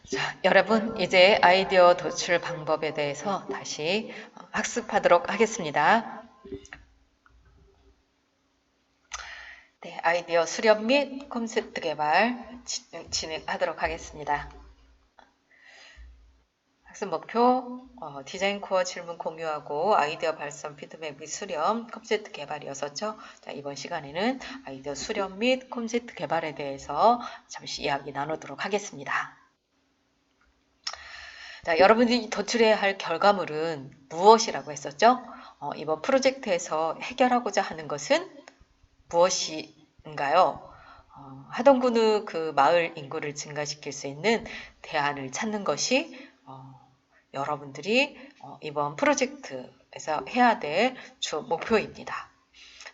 자, 여러분 이제 아이디어 도출 방법에 대해서 다시 학습하도록 하겠습니다. 네, 아이디어 수렴 및 콘셉트 개발 진행하도록 하겠습니다. 학습 목표, 디자인 코어 질문 공유하고 아이디어 발산 피드백 및 수렴, 콘셉트 개발이었었죠. 자, 이번 시간에는 아이디어 수렴 및 콘셉트 개발에 대해서 잠시 이야기 나누도록 하겠습니다. 자, 여러분들이 도출해야 할 결과물은 무엇이라고 했었죠? 이번 프로젝트에서 해결하고자 하는 것은 무엇인가요? 하동군의 그 마을 인구를 증가시킬 수 있는 대안을 찾는 것이 여러분들이 이번 프로젝트에서 해야 될 주 목표입니다.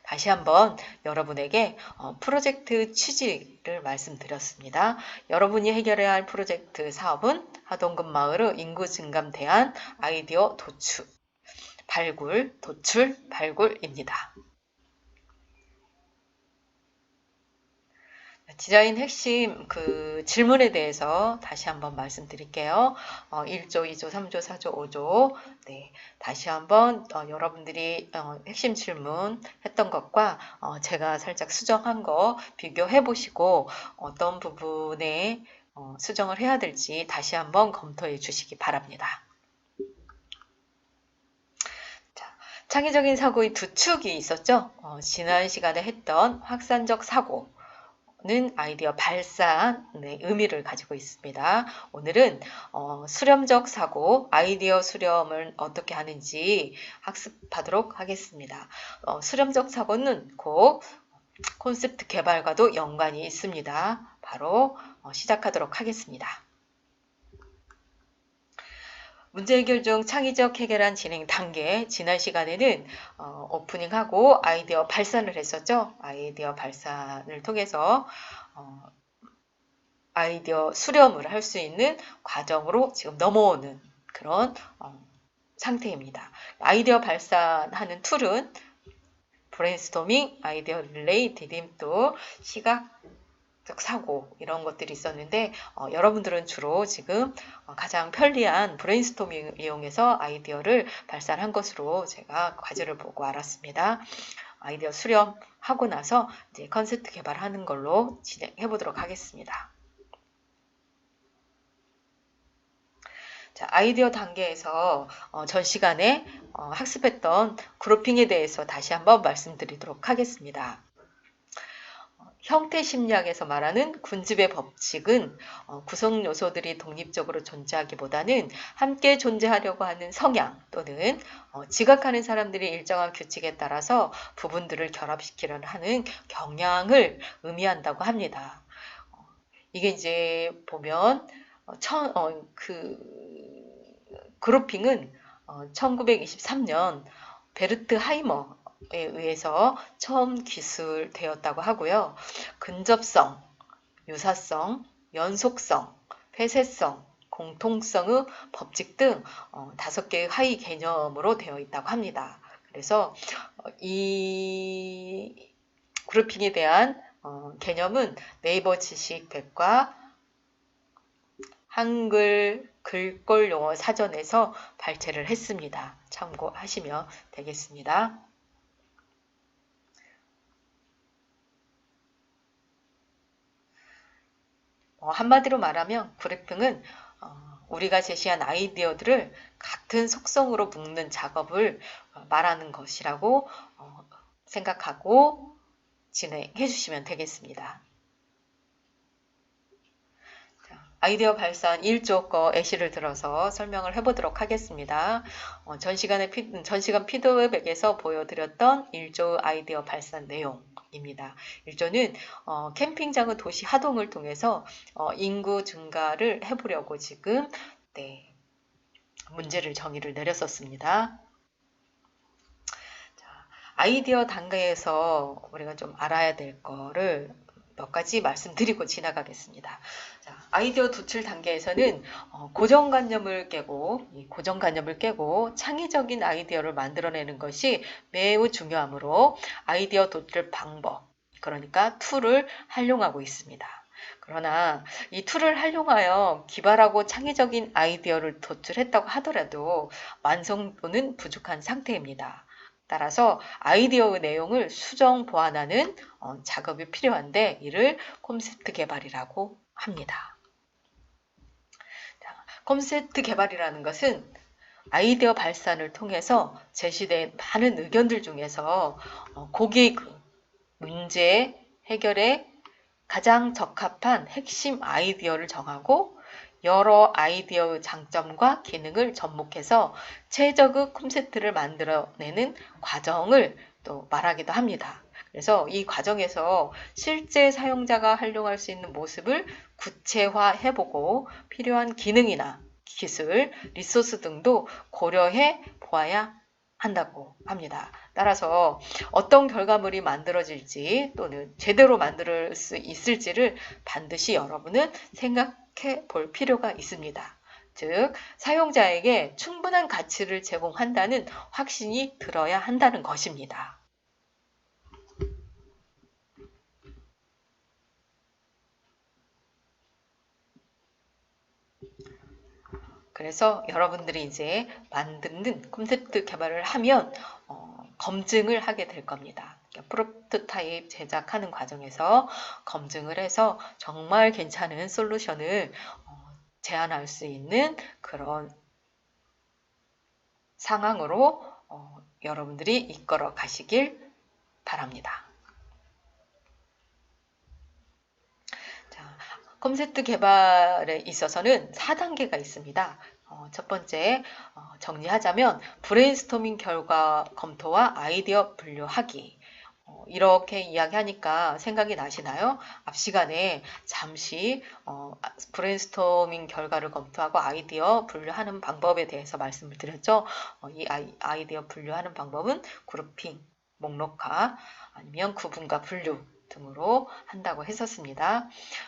다시 한번 여러분에게 프로젝트 취지를 말씀드렸습니다. 여러분이 해결해야 할 프로젝트 사업은 하동군 마을의 인구 증감 대안 아이디어 도출, 발굴입니다. 디자인 핵심 그 질문에 대해서 다시 한번 말씀드릴게요. 1조, 2조, 3조, 4조, 5조. 네, 다시 한번 여러분들이 핵심 질문 했던 것과 제가 살짝 수정한 거 비교해 보시고 어떤 부분에 수정을 해야 될지 다시 한번 검토해 주시기 바랍니다. 자, 창의적인 사고의 두 축이 있었죠. 지난 시간에 했던 확산적 사고 는 아이디어 발산의 의미를 가지고 있습니다. 오늘은 수렴적 사고, 아이디어 수렴을 어떻게 하는지 학습하도록 하겠습니다. 수렴적 사고는 곧 콘셉트 개발과도 연관이 있습니다. 바로 시작하도록 하겠습니다. 문제 해결 중 창의적 해결안 진행 단계, 지난 시간에는 오프닝하고 아이디어 발산을 했었죠. 아이디어 발산을 통해서 아이디어 수렴을 할 수 있는 과정으로 지금 넘어오는 그런 상태입니다. 아이디어 발산하는 툴은 브레인스토밍, 아이디어 릴레이, 디딤돌, 시각 사고 이런 것들이 있었는데 여러분들은 주로 지금 가장 편리한 브레인스토밍을 이용해서 아이디어를 발산한 것으로 제가 과제를 보고 알았습니다. 아이디어 수렴하고 나서 이제 컨셉트 개발하는 걸로 진행해 보도록 하겠습니다. 자, 아이디어 단계에서 전 시간에 학습했던 그룹핑에 대해서 다시 한번 말씀드리도록 하겠습니다. 형태 심리학에서 말하는 군집의 법칙은 구성 요소들이 독립적으로 존재하기보다는 함께 존재하려고 하는 성향 또는 지각하는 사람들이 일정한 규칙에 따라서 부분들을 결합시키려는 하는 경향을 의미한다고 합니다. 이게 이제 보면 그룹핑은 1923년 베르트 하이머 에 의해서 처음 기술되었다고 하고요. 근접성, 유사성, 연속성, 폐쇄성, 공통성의 법칙 등 5개의 하위 개념으로 되어 있다고 합니다. 그래서 이 그룹핑에 대한 개념은 네이버 지식백과 한글 글꼴 용어 사전에서 발췌를 했습니다. 참고하시면 되겠습니다. 한마디로 말하면 그래핑은 우리가 제시한 아이디어들을 같은 속성으로 묶는 작업을 말하는 것이라고 생각하고 진행해 주시면 되겠습니다. 아이디어 발산 1조 거 예시를 들어서 설명을 해보도록 하겠습니다. 전 시간 피드백에서 보여드렸던 1조 아이디어 발산 내용입니다. 1조는 캠핑장의 도시 하동을 통해서 인구 증가를 해보려고 지금 문제를 정의를 내렸었습니다. 자, 아이디어 단계에서 우리가 좀 알아야 될 거를 몇 가지 말씀드리고 지나가겠습니다. 자, 아이디어 도출 단계에서는 고정관념을 깨고 창의적인 아이디어를 만들어내는 것이 매우 중요하므로 아이디어 도출 방법, 그러니까 툴을 활용하고 있습니다. 그러나 이 툴을 활용하여 기발하고 창의적인 아이디어를 도출했다고 하더라도 완성도는 부족한 상태입니다. 따라서 아이디어의 내용을 수정 보완하는 작업이 필요한데 이를 콘셉트 개발이라고 합니다. 콘셉트 개발이라는 것은 아이디어 발산을 통해서 제시된 많은 의견들 중에서 고객의 문제 해결에 가장 적합한 핵심 아이디어를 정하고 여러 아이디어의 장점과 기능을 접목해서 최적의 콘셉트를 만들어내는 과정을 또 말하기도 합니다. 그래서 이 과정에서 실제 사용자가 활용할 수 있는 모습을 구체화해보고 필요한 기능이나 기술, 리소스 등도 고려해 보아야 한다고 합니다. 따라서 어떤 결과물이 만들어질지 또는 제대로 만들 수 있을지를 반드시 여러분은 생각해 볼 필요가 있습니다. 즉, 사용자에게 충분한 가치를 제공한다는 확신이 들어야 한다는 것입니다. 그래서 여러분들이 이제 만드는 콘셉트 개발을 하면 검증을 하게 될 겁니다. 프로토타입 제작하는 과정에서 검증을 해서 정말 괜찮은 솔루션을 제안할 수 있는 그런 상황으로 여러분들이 이끌어 가시길 바랍니다. 콘셉트 개발에 있어서는 4단계가 있습니다. 첫 번째, 정리하자면 브레인스토밍 결과 검토와 아이디어 분류하기. 이렇게 이야기하니까 생각이 나시나요? 앞 시간에 잠시 브레인스토밍 결과를 검토하고 아이디어 분류하는 방법에 대해서 말씀을 드렸죠. 이 아이디어 분류하는 방법은 그룹핑, 목록화, 아니면 구분과 분류 등으로 한다고 했었습니다.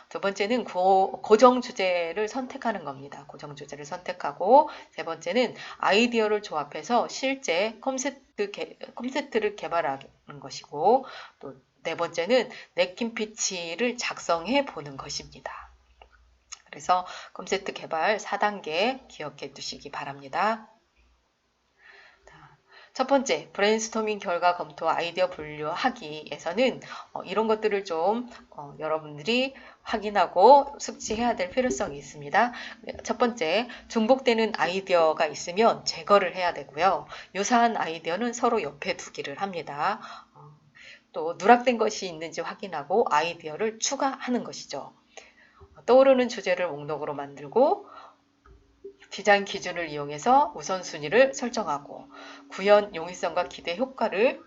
두 번째는 고정 주제를 선택하는 겁니다. 고정 주제를 선택하고 세 번째는 아이디어를 조합해서 실제 콘셉트를 개발하는 것이고 또 네 번째는 냅킨 피치를 작성해 보는 것입니다. 그래서 콘셉트 개발 4단계 기억해 두시기 바랍니다. 첫 번째, 브레인스토밍 결과 검토 아이디어 분류하기에서는 이런 것들을 좀 여러분들이 확인하고 숙지해야 될 필요성이 있습니다. 첫 번째, 중복되는 아이디어가 있으면 제거를 해야 되고요. 유사한 아이디어는 서로 옆에 두기를 합니다. 또 누락된 것이 있는지 확인하고 아이디어를 추가하는 것이죠. 떠오르는 주제를 목록으로 만들고 디자인 기준을 이용해서 우선순위를 설정하고 구현 용이성과 기대 효과를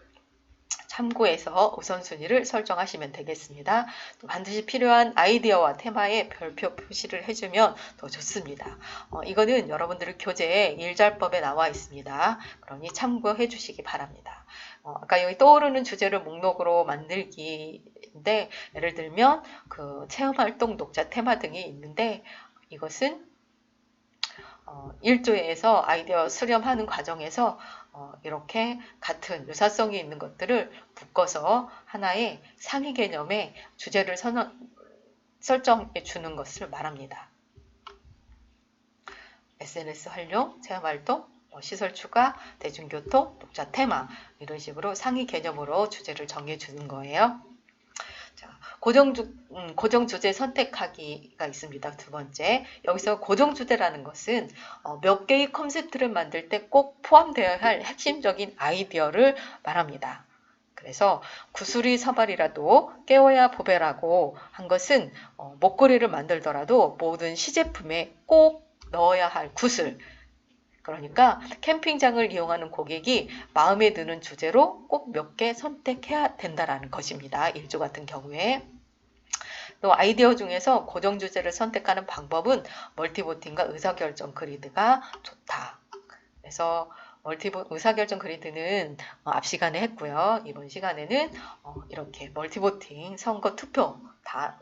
참고해서 우선순위를 설정하시면 되겠습니다. 또 반드시 필요한 아이디어와 테마에 별표 표시를 해주면 더 좋습니다. 이거는 여러분들 교재에 일잘법에 나와 있습니다. 그러니 참고해 주시기 바랍니다. 아까 여기 떠오르는 주제를 목록으로 만들기인데 예를 들면 그 체험활동, 녹자 테마 등이 있는데 이것은 일조에서 아이디어 수렴하는 과정에서 이렇게 같은 유사성이 있는 것들을 묶어서 하나의 상위 개념의 주제를 설정해 주는 것을 말합니다. SNS 활용, 체험활동, 시설 추가, 대중교통, 독자 테마 이런 식으로 상위 개념으로 주제를 정해 주는 거예요. 고정 주제 선택하기가 있습니다. 두 번째, 여기서 고정 주제라는 것은 몇 개의 콘셉트를 만들 때 꼭 포함되어야 할 핵심적인 아이디어를 말합니다. 그래서 구슬이 서발이라도 깨워야 보배라고 한 것은 목걸이를 만들더라도 모든 시제품에 꼭 넣어야 할 구슬. 그러니까 캠핑장을 이용하는 고객이 마음에 드는 주제로 꼭 몇 개 선택해야 된다는 것입니다. 일조 같은 경우에. 또 아이디어 중에서 고정 주제를 선택하는 방법은 멀티보팅과 의사결정 그리드가 좋다. 그래서 의사결정 그리드는 앞 시간에 했고요. 이번 시간에는 이렇게 멀티보팅, 선거 투표 다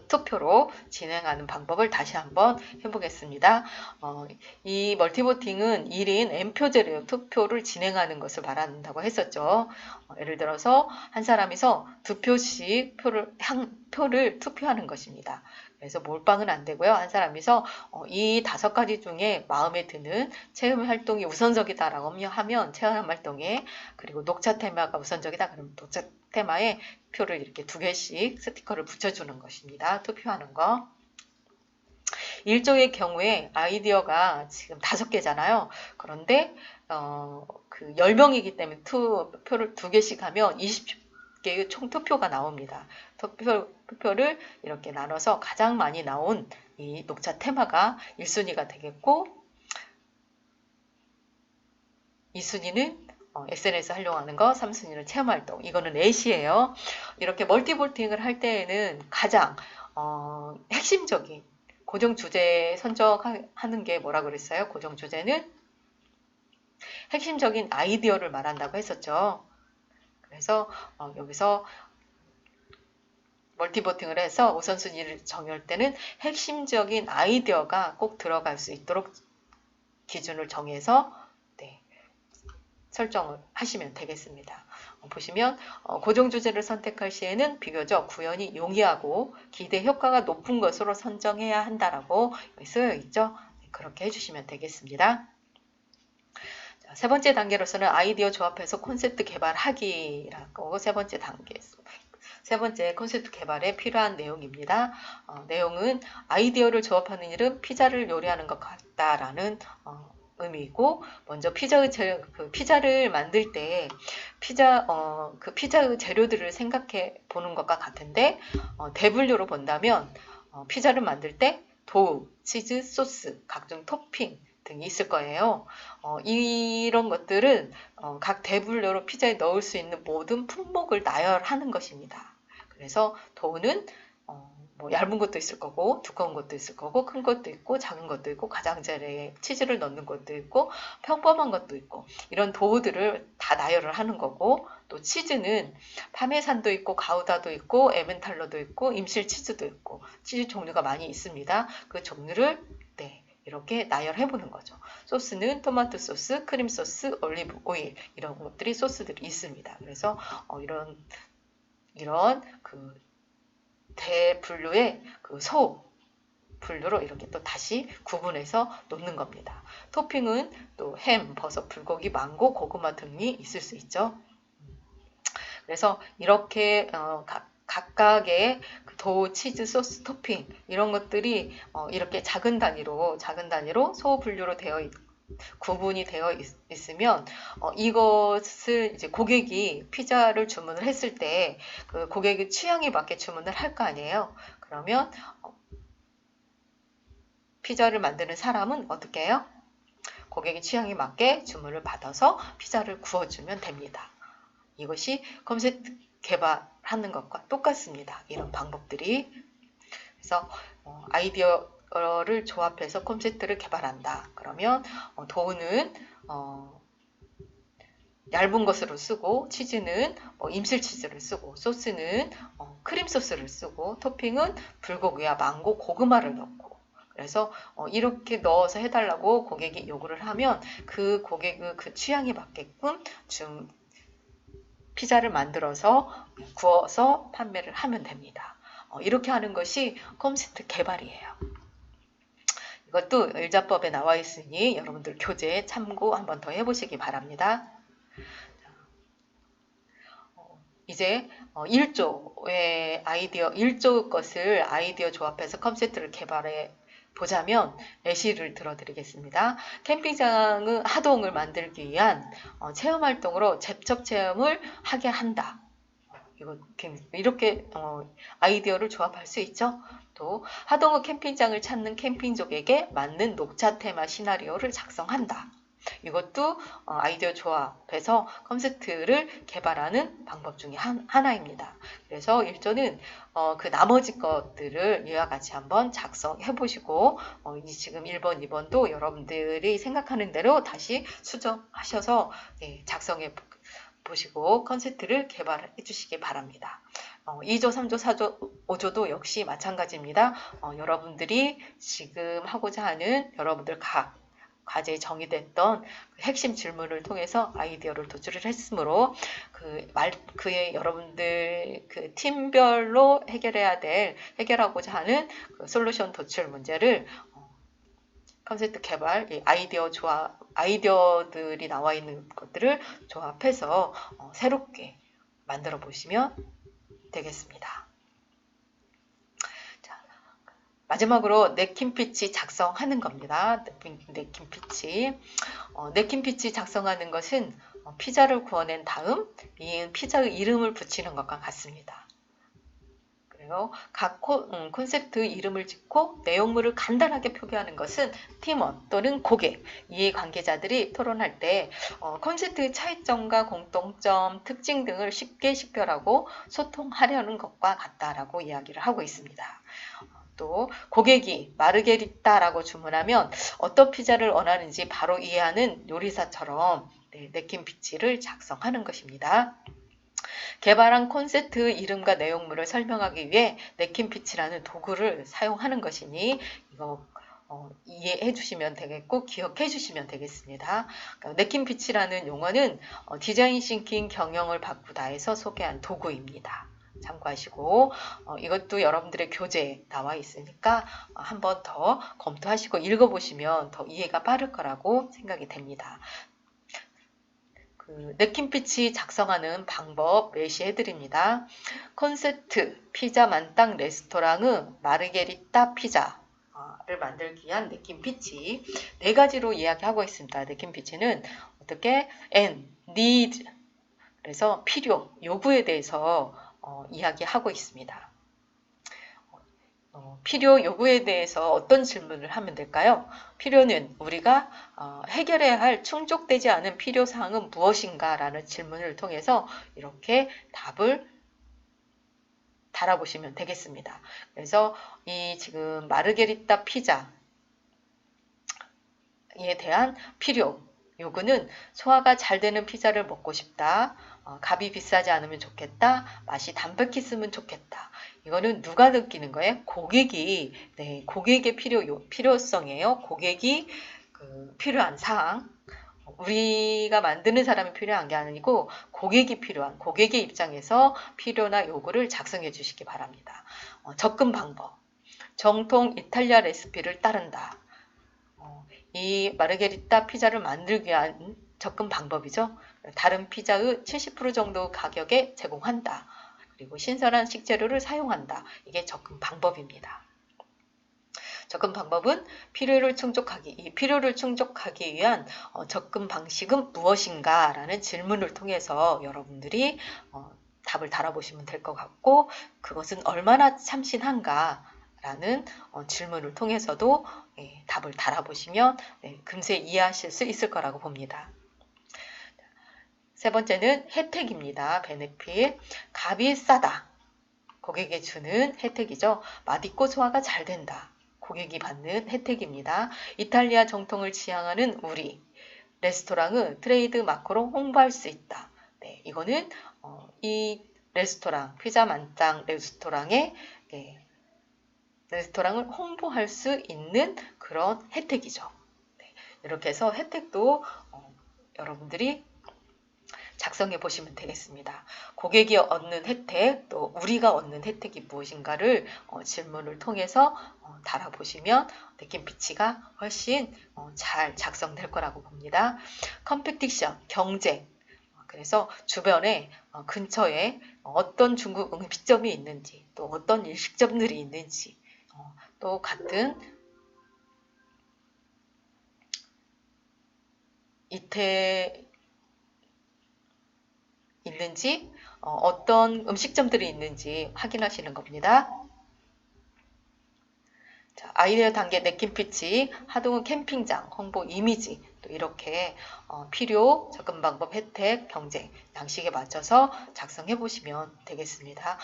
투표로 진행하는 방법을 다시 한번 해보겠습니다. 이 멀티보팅은 1인 N표제로 투표를 진행하는 것을 말한다고 했었죠. 예를 들어서 한 사람이서 2표씩 표를 투표하는 것입니다. 그래서 몰빵은 안 되고요. 한 사람이서 이 5가지 중에 마음에 드는 체험 활동이 우선적이다라고 하면 체험 활동에, 그리고 녹차 테마가 우선적이다 그러면 녹차 테마에 표를 이렇게 2개씩 스티커를 붙여주는 것입니다. 투표하는 거. 1조의 경우에 아이디어가 지금 5개잖아요. 그런데 그 10명이기 때문에 표를 2개씩 하면 20개의 총 투표가 나옵니다. 투표를 이렇게 나눠서 가장 많이 나온 이 녹차 테마가 1순위가 되겠고, 2순위는 SNS 활용하는 거, 3순위는 체험활동. 이거는 넷이에요. 이렇게 멀티볼팅을 할 때에는 가장 핵심적인 고정 주제 선정하는 게 뭐라 그랬어요? 고정 주제는 핵심적인 아이디어를 말한다고 했었죠. 그래서 여기서 멀티보팅을 해서 우선순위를 정할 때는 핵심적인 아이디어가 꼭 들어갈 수 있도록 기준을 정해서 설정을 하시면 되겠습니다. 보시면 고정 주제를 선택할 시에는 비교적 구현이 용이하고 기대 효과가 높은 것으로 선정해야 한다라고 쓰여 있죠. 그렇게 해주시면 되겠습니다. 자, 3번째 단계로서는 아이디어 조합해서 콘셉트 개발하기라고 세 번째 콘셉트 개발에 필요한 내용입니다. 내용은 아이디어를 조합하는 일은 피자를 요리하는 것 같다라는 의미이고, 먼저 피자를 만들 때 그 피자의 재료들을 생각해 보는 것과 같은데, 대분류로 본다면 피자를 만들 때 도우, 치즈, 소스, 각종 토핑 등이 있을 거예요. 이런 것들은 각 대분류로 피자에 넣을 수 있는 모든 품목을 나열하는 것입니다. 그래서 도우는 뭐 얇은 것도 있을 거고, 두꺼운 것도 있을 거고, 큰 것도 있고, 작은 것도 있고, 가장자리에 치즈를 넣는 것도 있고, 평범한 것도 있고, 이런 도우들을 다 나열을 하는 거고, 또 치즈는 파메산도 있고, 가우다도 있고, 에멘탈러도 있고, 임실 치즈도 있고, 치즈 종류가 많이 있습니다. 그 종류를 이렇게 나열해 보는 거죠. 소스는 토마토 소스, 크림 소스, 올리브 오일, 이런 것들이 소스들이 있습니다. 그래서 이런 그 대분류의 그 소분류로 이렇게 또 다시 구분해서 놓는 겁니다. 토핑은 또 햄, 버섯, 불고기, 망고, 고구마 등이 있을 수 있죠. 그래서 이렇게 각각의 도우, 치즈, 소스, 토핑 이런 것들이 이렇게 작은 단위로 소분류로 구분이 되어 있으면 이것을 이제 고객이 피자를 주문을 했을 때 그 고객의 취향에 맞게 주문을 할 거 아니에요. 그러면 피자를 만드는 사람은 어떻게 해요? 고객의 취향에 맞게 주문을 받아서 피자를 구워주면 됩니다. 이것이 콘셉트 개발하는 것과 똑같습니다. 이런 방법들이. 그래서 아이디어를 조합해서 콘셉트를 개발한다. 그러면 도우는 얇은 것으로 쓰고, 치즈는 임실 치즈를 쓰고, 소스는 크림 소스를 쓰고, 토핑은 불고기와 망고, 고구마를 넣고, 그래서 이렇게 넣어서 해달라고 고객이 요구를 하면 그 고객의 그 취향에 맞게끔 피자를 만들어서 구워서 판매를 하면 됩니다. 이렇게 하는 것이 콘셉트 개발이에요. 이것도 일자법에 나와 있으니 여러분들 교재 참고 한번 더 해보시기 바랍니다. 이제 1조의 1조 것을 아이디어 조합해서 콘셉트를 개발해 보자면 예시를 들어드리겠습니다. 캠핑장의 하동을 만들기 위한 체험활동으로 접촉 체험을 하게 한다. 이렇게 아이디어를 조합할 수 있죠. 또 하동의 캠핑장을 찾는 캠핑족에게 맞는 녹차 테마 시나리오를 작성한다. 이것도 아이디어 조합해서 콘셉트를 개발하는 방법 중에 하나입니다. 그래서 1조는 그 나머지 것들을 이와 같이 한번 작성해 보시고 지금 1번, 2번도 여러분들이 생각하는 대로 다시 수정하셔서 작성해 보시고 콘셉트를 개발해 주시기 바랍니다. 2조, 3조, 4조, 5조도 역시 마찬가지입니다. 여러분들이 지금 하고자 하는 여러분들 각 과제에 정의됐던 그 핵심 질문을 통해서 아이디어를 도출을 했으므로 그의 여러분들 그 팀별로 해결하고자 하는 그 솔루션 도출 문제를 컨셉트 개발, 아이디어들이 나와 있는 것들을 조합해서 새롭게 만들어 보시면 되겠습니다. 자, 마지막으로 냅킨 피치 작성하는 겁니다. 냅킨 피치. 냅킨 피치 작성하는 것은 피자를 구워낸 다음 피자의 이름을 붙이는 것과 같습니다. 각 콘셉트 이름을 짓고 내용물을 간단하게 표기하는 것은 팀원 또는 고객, 이해관계자들이 토론할 때 콘셉트의 차이점과 공통점, 특징 등을 쉽게 식별하고 소통하려는 것과 같다라고 이야기를 하고 있습니다. 또 고객이 마르게리따라고 주문하면 어떤 피자를 원하는지 바로 이해하는 요리사처럼 냅킨 피치를 작성하는 것입니다. 개발한 콘셉트 이름과 내용물을 설명하기 위해 냅킨 피치라는 도구를 사용하는 것이니 이거 이해해 주시면 되겠고 기억해 주시면 되겠습니다. 그러니까 냅킨 피치라는 용어는 디자인 싱킹 경영을 바꾸다에서 소개한 도구입니다. 참고하시고 이것도 여러분들의 교재에 나와 있으니까 한 번 더 검토하시고 읽어보시면 더 이해가 빠를 거라고 생각이 됩니다. 냅킨 피치 작성하는 방법 예시해 드립니다. 콘셉트 피자 만땅 레스토랑의 마르게리따 피자를 만들기 위한 냅킨 피치 4가지로 이야기하고 있습니다. 냅킨 피치는 어떻게 need 그래서 필요, 요구에 대해서 이야기하고 있습니다. 필요, 요구에 대해서 어떤 질문을 하면 될까요? 필요는 우리가 해결해야 할 충족되지 않은 필요사항은 무엇인가? 라는 질문을 통해서 이렇게 답을 달아보시면 되겠습니다. 그래서 이 지금 마르게리따 피자에 대한 필요, 요구는 소화가 잘 되는 피자를 먹고 싶다. 값이 비싸지 않으면 좋겠다. 맛이 담백했으면 좋겠다. 이거는 누가 느끼는 거예요? 고객이, 고객의 필요성이에요. 고객이 필요한 사항. 우리가 만드는 사람이 필요한 게 아니고 고객의 입장에서 필요나 요구를 작성해 주시기 바랍니다. 접근 방법. 정통 이탈리아 레시피를 따른다. 이 마르게리따 피자를 만들기 위한 접근 방법이죠. 다른 피자의 70% 정도 가격에 제공한다. 그리고 신선한 식재료를 사용한다. 이게 접근 방법입니다. 접근 방법은 필요를 충족하기 위한 접근 방식은 무엇인가? 라는 질문을 통해서 여러분들이 답을 달아보시면 될 것 같고 그것은 얼마나 참신한가? 라는 질문을 통해서도 답을 달아보시면 금세 이해하실 수 있을 거라고 봅니다. 세 번째는 혜택입니다. 베네핏. 값이 싸다. 고객에 주는 혜택이죠. 맛있고 소화가 잘 된다. 고객이 받는 혜택입니다. 이탈리아 정통을 지향하는 우리. 레스토랑은 트레이드 마크로 홍보할 수 있다. 이거는 이 레스토랑, 피자 만땅 레스토랑의 레스토랑을 홍보할 수 있는 그런 혜택이죠. 이렇게 해서 혜택도 여러분들이 작성해 보시면 되겠습니다. 고객이 얻는 혜택, 또 우리가 얻는 혜택이 무엇인가를 질문을 통해서 달아보시면 냅킨 피치가 훨씬 잘 작성될 거라고 봅니다. 컴피티션, 경쟁. 그래서 주변에 근처에 어떤 중국 음식점이 있는지, 또 어떤 일식점들이 있는지, 또 같은 이태 있는지 어떤 음식점들이 있는지 확인하시는 겁니다. 자, 아이디어 단계 냅킨 피치, 하동은 캠핑장, 홍보 이미지 또 이렇게 필요, 접근 방법, 혜택, 경쟁, 양식에 맞춰서 작성해 보시면 되겠습니다.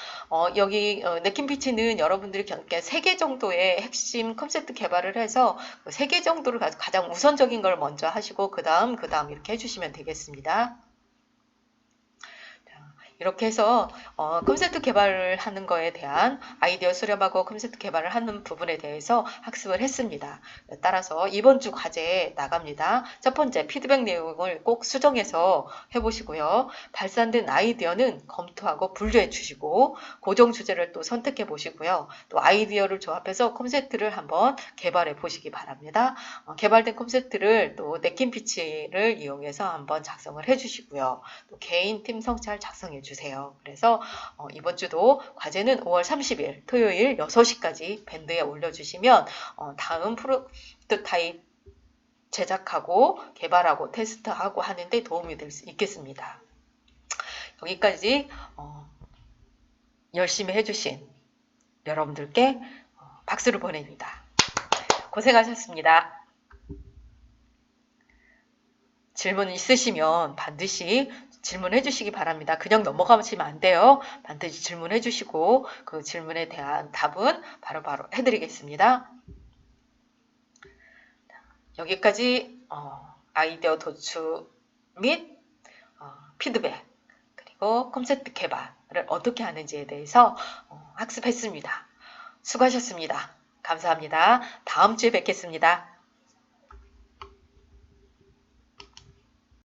여기 냅킨 피치는 여러분들이 3개 정도의 핵심 컨셉트 개발을 해서 3개 정도를 가장 우선적인 걸 먼저 하시고 그 다음 이렇게 해주시면 되겠습니다. 이렇게 해서 콘셉트 개발을 하는 거에 대한 아이디어 수렴하고 콘셉트 개발을 하는 부분에 대해서 학습을 했습니다. 따라서 이번 주 과제에 나갑니다. 첫 번째, 피드백 내용을 꼭 수정해서 해보시고요. 발산된 아이디어는 검토하고 분류해 주시고 고정 주제를 또 선택해 보시고요. 또 아이디어를 조합해서 콘셉트를 한번 개발해 보시기 바랍니다. 개발된 콘셉트를 또 냅킨 피치를 이용해서 한번 작성을 해 주시고요. 또 개인 팀 성찰 작성해 주세요. 그래서 이번 주도 과제는 5월 30일 토요일 6시까지 밴드에 올려주시면 다음 프로토타입 제작하고 개발하고 테스트하고 하는데 도움이 될 수 있겠습니다. 여기까지 열심히 해주신 여러분들께 박수를 보냅니다. 고생하셨습니다. 질문 있으시면 반드시 질문해 주시기 바랍니다. 그냥 넘어가시면 안 돼요. 반드시 질문해 주시고 그 질문에 대한 답은 바로바로 해드리겠습니다. 여기까지 아이디어 도출 및 피드백 그리고 콘셉트 개발을 어떻게 하는지에 대해서 학습했습니다. 수고하셨습니다. 감사합니다. 다음 주에 뵙겠습니다.